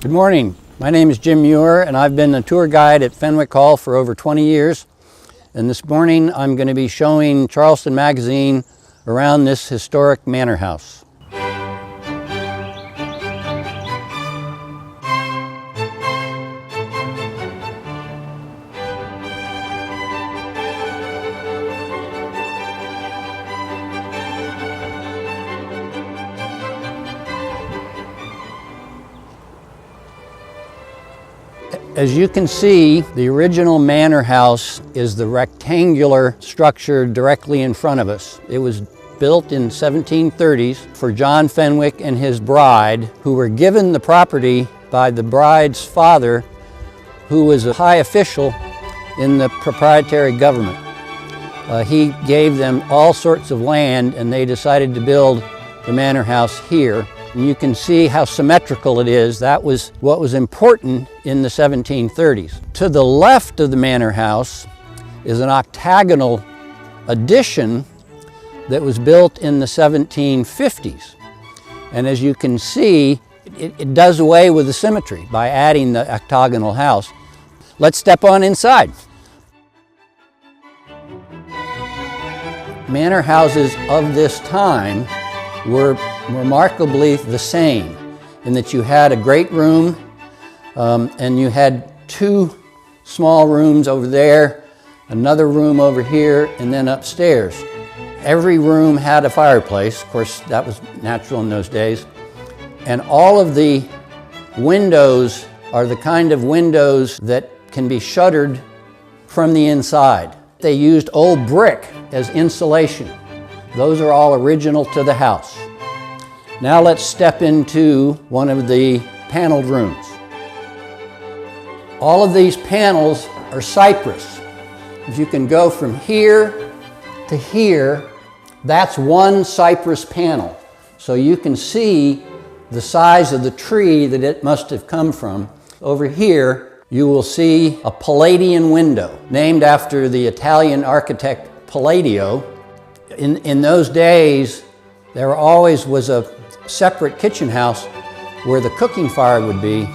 Good morning. My name is Jim Muir and I've been a tour guide at Fenwick Hall for over 20 years. And this morning I'm going to be showing Charleston magazine around this historic manor house. As you can see, the original manor house is the rectangular structure directly in front of us. It was built in 1730s for John Fenwick and his bride, who were given the property by the bride's father, who was a high official in the proprietary government. He gave them all sorts of land and they decided to build the manor house here. And you can see how symmetrical it is. That was what was important in the 1730s. To the left of the manor house is an octagonal addition that was built in the 1750s. And as you can see, it does away with the symmetry by adding the octagonal house. Let's step on inside. Manor houses of this time were remarkably the same in that you had a great room and you had two small rooms over there, another room over here, and then upstairs. Every room had a fireplace. Of course, that was natural in those days. And all of the windows are the kind of windows that can be shuttered from the inside. They used old brick as insulation. Those are all original to the house. Now let's step into one of the paneled rooms. All of these panels are cypress. If you can go from here to here, that's one cypress panel. So you can see the size of the tree that it must have come from. Over here, you will see a Palladian window, named after the Italian architect Palladio. In those days, there always was a separate kitchen house where the cooking fire would be.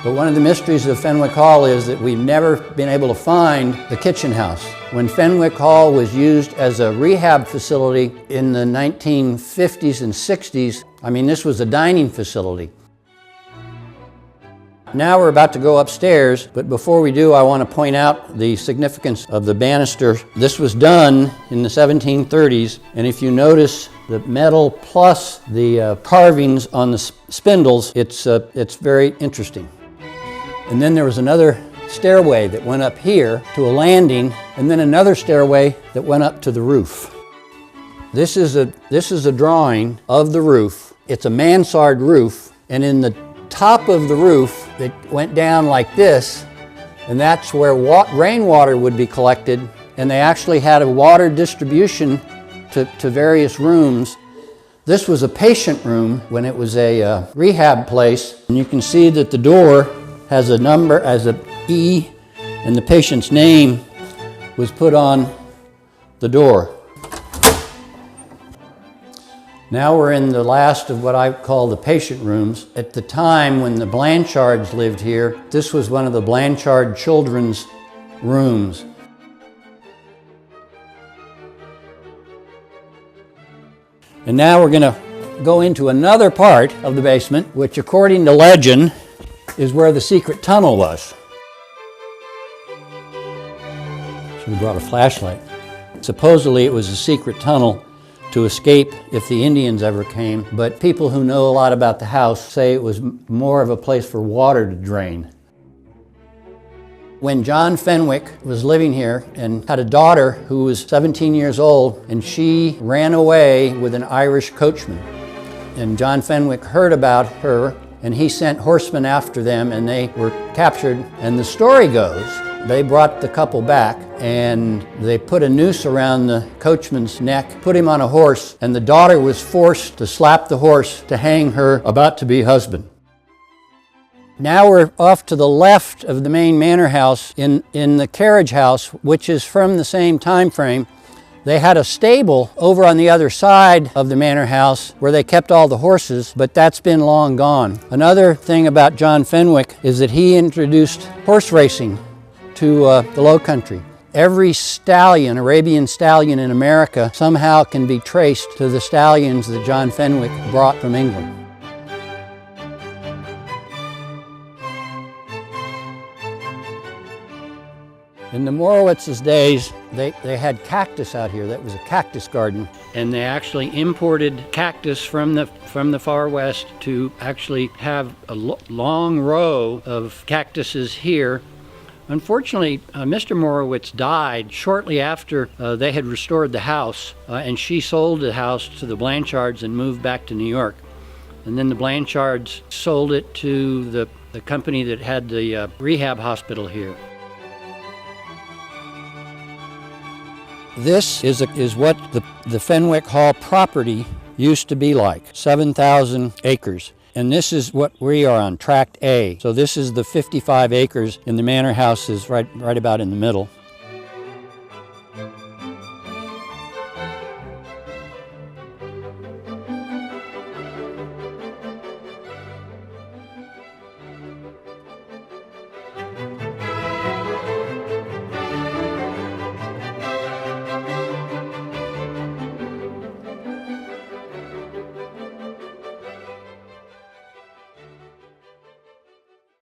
But one of the mysteries of Fenwick Hall is that we've never been able to find the kitchen house. When Fenwick Hall was used as a rehab facility in the 1950s and 60s, this was a dining facility. Now we're about to go upstairs, but before we do, I want to point out the significance of the banister. This was done in the 1730s, and if you notice the metal plus the carvings on the spindles, it's very interesting. And then there was another stairway that went up here to a landing, and then another stairway that went up to the roof. This is a drawing of the roof. It's a mansard roof, and in the top of the roof, it went down like this, and that's where rainwater would be collected, and they actually had a water distribution to various rooms. This was a patient room when it was a rehab place, and you can see that the door has a number as a E, and the patient's name was put on the door. Now we're in the last of what I call the patient rooms. At the time when the Blanchards lived here, this was one of the Blanchard children's rooms. And now we're going to go into another part of the basement, which according to legend is where the secret tunnel was. So we brought a flashlight. Supposedly it was a secret tunnel to escape if the Indians ever came, but people who know a lot about the house say it was more of a place for water to drain. When John Fenwick was living here and had a daughter who was 17 years old, and she ran away with an Irish coachman. And John Fenwick heard about her, and he sent horsemen after them, and they were captured. And the story goes, they brought the couple back and they put a noose around the coachman's neck, put him on a horse, and the daughter was forced to slap the horse to hang her about-to-be husband. Now we're off to the left of the main manor house in the Carriage house, which is from the same time frame. They had a stable over on the other side of the manor house where they kept all the horses, but that's been long gone. Another thing about John Fenwick is that he introduced horse racing to the Low Country. Every stallion, Arabian stallion in America, somehow can be traced to the stallions that John Fenwick brought from England. In the Morawetz's days, they had cactus out here. That was a cactus garden. And they actually imported cactus from the far west to actually have a long row of cactuses here. Unfortunately, Mr. Morawetz died shortly after they had restored the house, and she sold the house to the Blanchards and moved back to New York. And then the Blanchards sold it to the company that had the rehab hospital here. This is what the Fenwick Hall property used to be like, 7,000 acres. And this is what we are on, Tract A. So this is the 55 acres, and the manor house is right about in the middle.